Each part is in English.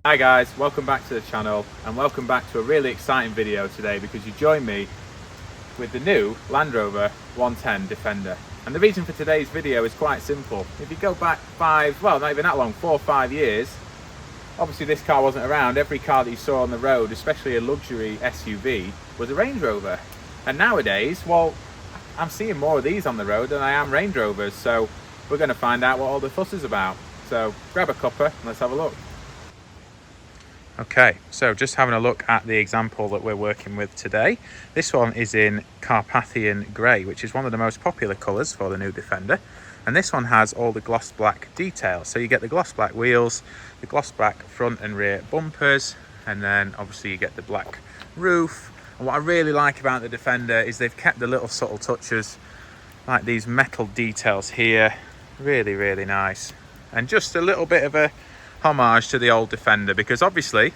Hi guys, welcome back to the channel and welcome back to a really exciting video today because you join me with the new Land Rover 110 Defender. And the reason for today's video is quite simple. If you go back not even that long, 4 or 5 years, obviously this car wasn't around. Every car that you saw on the road, especially a luxury SUV, was a Range Rover. And nowadays, well, I'm seeing more of these on the road than I am Range Rovers, so we're going to find out what all the fuss is about. So grab a cuppa and let's have a look. Okay, so just having a look at the example that we're working with today. This one is in Carpathian Grey, which is one of the most popular colours for the new Defender. And this one has all the gloss black details. So you get the gloss black wheels, the gloss black front and rear bumpers, and then obviously you get the black roof. And what I really like about the Defender is they've kept the little subtle touches, like these metal details here. Really, really nice. And just a little bit of a homage to the old Defender, because obviously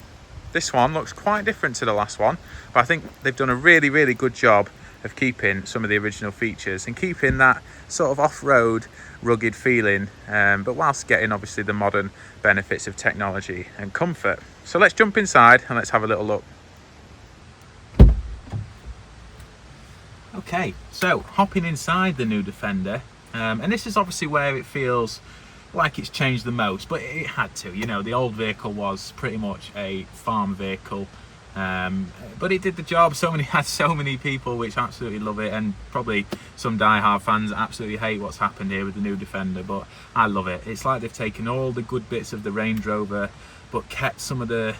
this one looks quite different to the last one, but I think they've done a really, really good job of keeping some of the original features and keeping that sort of off-road rugged feeling, but whilst getting obviously the modern benefits of technology and comfort. So let's jump inside and let's have a little look. Okay, so hopping inside the new Defender, and this is obviously where it feels like it's changed the most, but it had to. You know, the old vehicle was pretty much a farm vehicle, but it did the job. Had so many people which absolutely love it, and probably some die-hard fans absolutely hate what's happened here with the new Defender, but I love it. It's like they've taken all the good bits of the Range Rover but kept some of the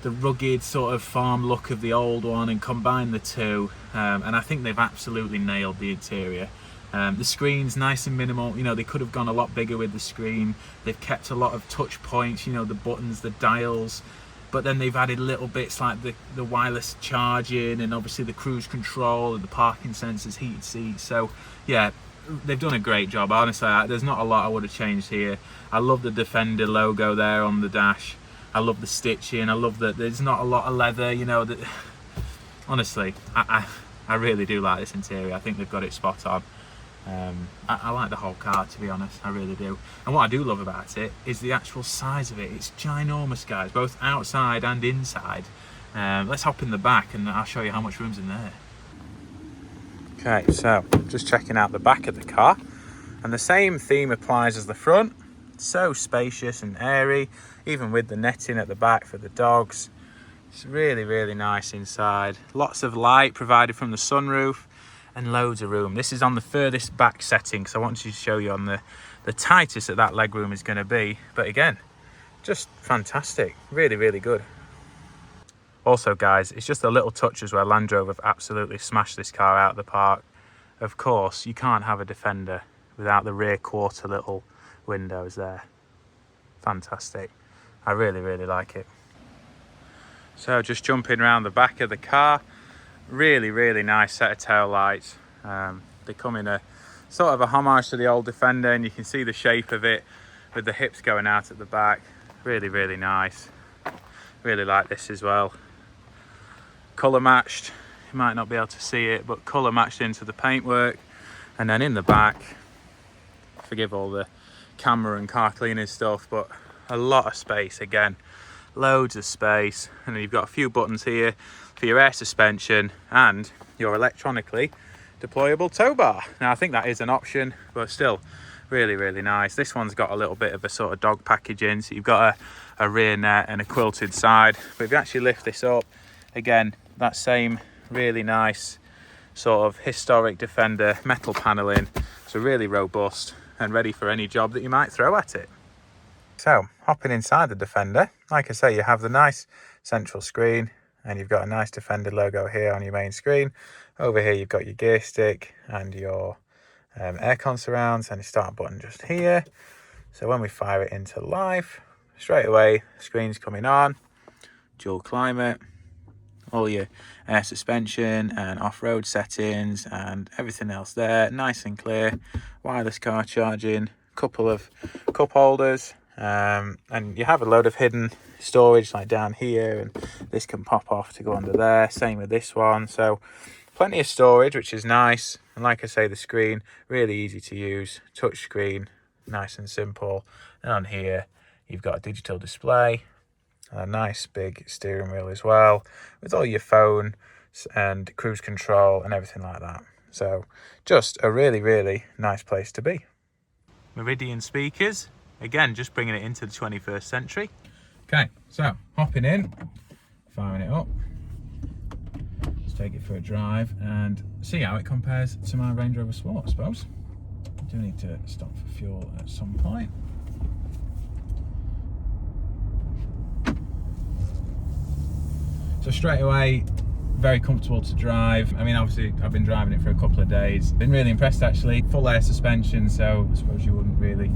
rugged sort of farm look of the old one and combined the two, and I think they've absolutely nailed the interior. The screen's nice and minimal. You know, they could have gone a lot bigger with the screen. They've kept a lot of touch points, you know, the buttons, the dials, but then they've added little bits like the wireless charging and obviously the cruise control and the parking sensors, heated seats. So yeah, they've done a great job. Honestly, there's not a lot I would have changed here. I love the Defender logo there on the dash. I love the stitching. I love that there's not a lot of leather, you know. That honestly, I really do like this interior. I think they've got it spot on. I like the whole car, to be honest, I really do. And what I do love about it is the actual size of it. It's ginormous, guys, both outside and inside. Let's hop in the back and I'll show you how much room's in there. Okay, so just checking out the back of the car, and the same theme applies as the front. It's so spacious and airy, even with the netting at the back for the dogs. It's really, really nice inside. Lots of light provided from the sunroof, and loads of room. This is on the furthest back setting, so I wanted to show you on the tightest that leg room is going to be. But again, just fantastic. Really, really good. Also, guys, it's just the little touches where Land Rover have absolutely smashed this car out of the park. Of course, you can't have a Defender without the rear quarter little windows there. Fantastic. I really, really like it. So just jumping around the back of the car. Really, really nice set of tail lights. They come in a sort of a homage to the old Defender, and you can see the shape of it with the hips going out at the back. Really, really nice. Really like this as well. Colour matched. You might not be able to see it, but colour matched into the paintwork. And then in the back, forgive all the camera and car cleaning stuff, but a lot of space again. Loads of space. And then you've got a few buttons here for your air suspension, and you're electronically deployable tow bar. Now I think that is an option, but still really, really nice. This one's got a little bit of a sort of dog package in, so you've got a rear net and a quilted side. But if you actually lift this up, again, that same really nice sort of historic Defender metal paneling, so really robust and ready for any job that you might throw at it. So hopping inside the Defender, like I say, you have the nice central screen, and you've got a nice Defender logo here on your main screen. Over here you've got your gear stick and your aircon surrounds, and your start button just here. So when we fire it into live, straight away screen's coming on, dual climate, all your air suspension and off-road settings and everything else there, nice and clear. Wireless car charging, couple of cup holders, and you have a load of hidden storage like down here, and this can pop off to go under there. Same with this one, so plenty of storage, which is nice. And like I say, the screen really easy to use, touch screen, nice and simple. And on here you've got a digital display, a nice big steering wheel as well, with all your phone and cruise control and everything like that. So just a really, really nice place to be. Meridian speakers, again, just bringing it into the 21st century. Okay, so hopping in, firing it up. Let's take it for a drive and see how it compares to my Range Rover Sport, I suppose. I do need to stop for fuel at some point. So straight away, very comfortable to drive. I mean, obviously I've been driving it for a couple of days. Been really impressed actually. Full air suspension, so I suppose you wouldn't really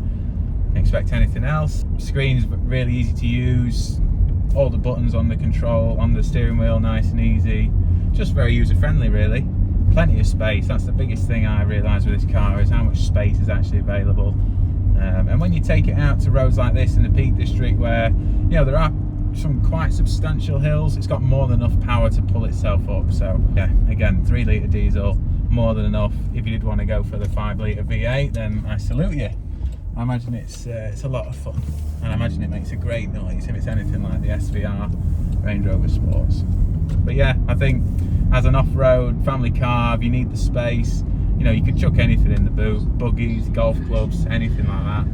expect anything else. Screen's really easy to use. All the buttons on the control, on the steering wheel, nice and easy. Just very user friendly really. Plenty of space. That's the biggest thing I realised with this car, is how much space is actually available. And when you take it out to roads like this in the Peak District, where there are some quite substantial hills, it's got more than enough power to pull itself up. So yeah, again, 3 litre diesel, more than enough. If you did want to go for the 5 litre V8, then I salute you. I imagine it's a lot of fun, and I imagine it makes a great noise if it's anything like the SVR Range Rover Sports. But yeah, I think as an off-road family car, if you need the space, you could chuck anything in the boot, buggies, golf clubs, anything like that.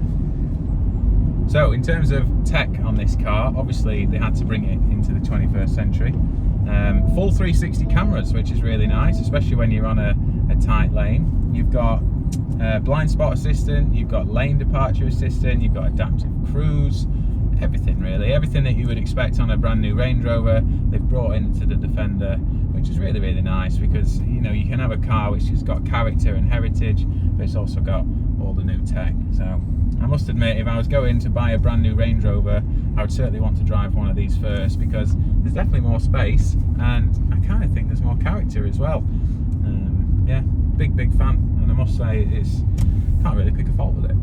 So in terms of tech on this car, obviously they had to bring it into the 21st century. Full 360 cameras, which is really nice, especially when you're on a tight lane. You've got blind spot assistant, you've got lane departure assistant, you've got adaptive cruise, everything really. Everything that you would expect on a brand new Range Rover, they've brought into the Defender, which is really, really nice, because you can have a car which has got character and heritage, but it's also got all the new tech. So I must admit, if I was going to buy a brand new Range Rover, I would certainly want to drive one of these first, because there's definitely more space, and I kind of think there's more character as well. Yeah, big fan, and I must say can't really pick a fault with it.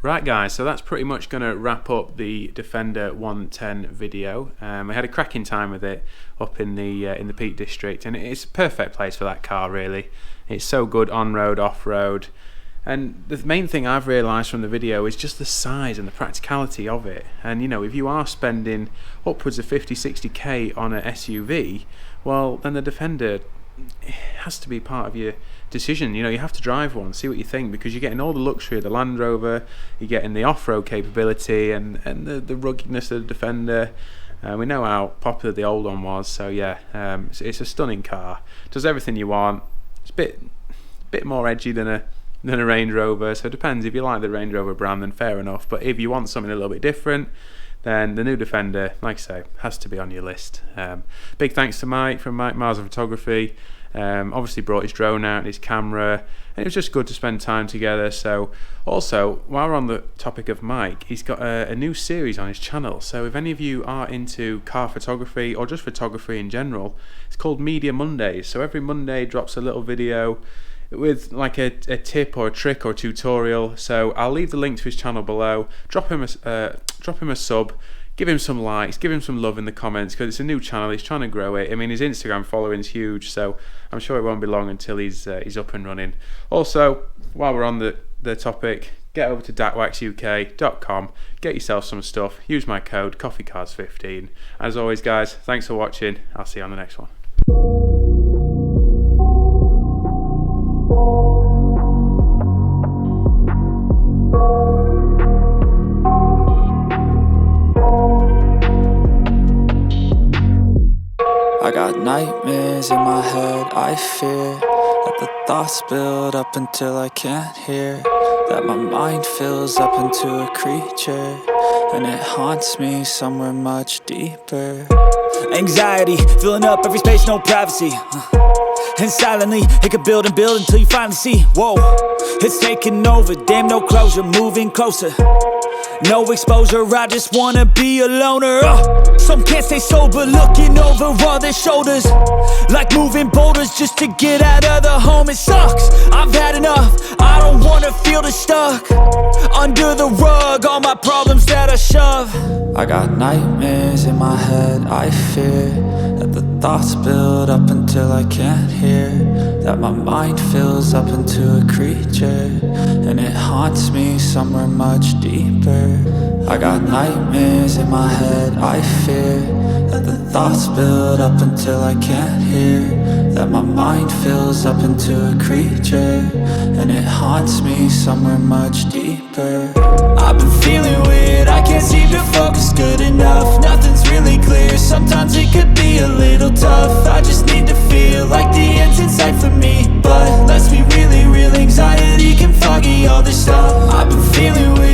Right guys, so that's pretty much going to wrap up the Defender 110 video. We had a cracking time with it up in the Peak District, and it's a perfect place for that car really. It's so good on-road, off-road, and the main thing I've realised from the video is just the size and the practicality of it. And if you are spending upwards of 50-60k on an SUV, well then the Defender has to be part of your decision. You have to drive one, see what you think, because you're getting all the luxury of the Land Rover, you're getting the off-road capability and the ruggedness of the Defender. We know how popular the old one was, so yeah, it's a stunning car. Does everything you want. It's a bit more edgy than a Range Rover, so it depends. If you like the Range Rover brand, then fair enough, but if you want something a little bit different, then the new Defender, like I say, has to be on your list. Big thanks to Mike from Mike Miles of Photography. Obviously brought his drone out and his camera, and it was just good to spend time together. So also, while we're on the topic of Mike, he's got a new series on his channel. So if any of you are into car photography or just photography in general, it's called Media Mondays. So every Monday drops a little video with like a tip or a trick or a tutorial. So I'll leave the link to his channel below. Drop him a sub. Give him some likes, give him some love in the comments, because it's a new channel, he's trying to grow it. I mean, his Instagram following's huge, so I'm sure it won't be long until he's up and running. Also, while we're on the topic, get over to datwaxuk.com, get yourself some stuff, use my code CoffeeCards15. As always, guys, thanks for watching. I'll see you on the next one. I got nightmares in my head, I fear that the thoughts build up until I can't hear, that my mind fills up into a creature, and it haunts me somewhere much deeper. Anxiety, filling up every space, no privacy, and silently, it could build and build until you finally see, whoa, it's taking over, damn no closure, moving closer. No exposure, I just wanna be a loner. Some can't stay sober, looking over all their shoulders, like moving boulders just to get out of the home. It sucks, I've had enough, I don't wanna feel the stuck under the rug, all my problems that I shove. I got nightmares in my head, I fear that the thoughts build up until I can't hear, that my mind fills up into a creature, and it haunts me somewhere much deeper. I got nightmares in my head, I fear that the thoughts build up until I can't hear, that my mind fills up into a creature, and it haunts me somewhere much deeper. I've been feeling weird, I can't seem to focus good enough, nothing's really clear, sometimes it could be a little tough. I just need to feel like the end's in sight for me, but let's be really real, anxiety can foggy all this stuff. I've been feeling weird,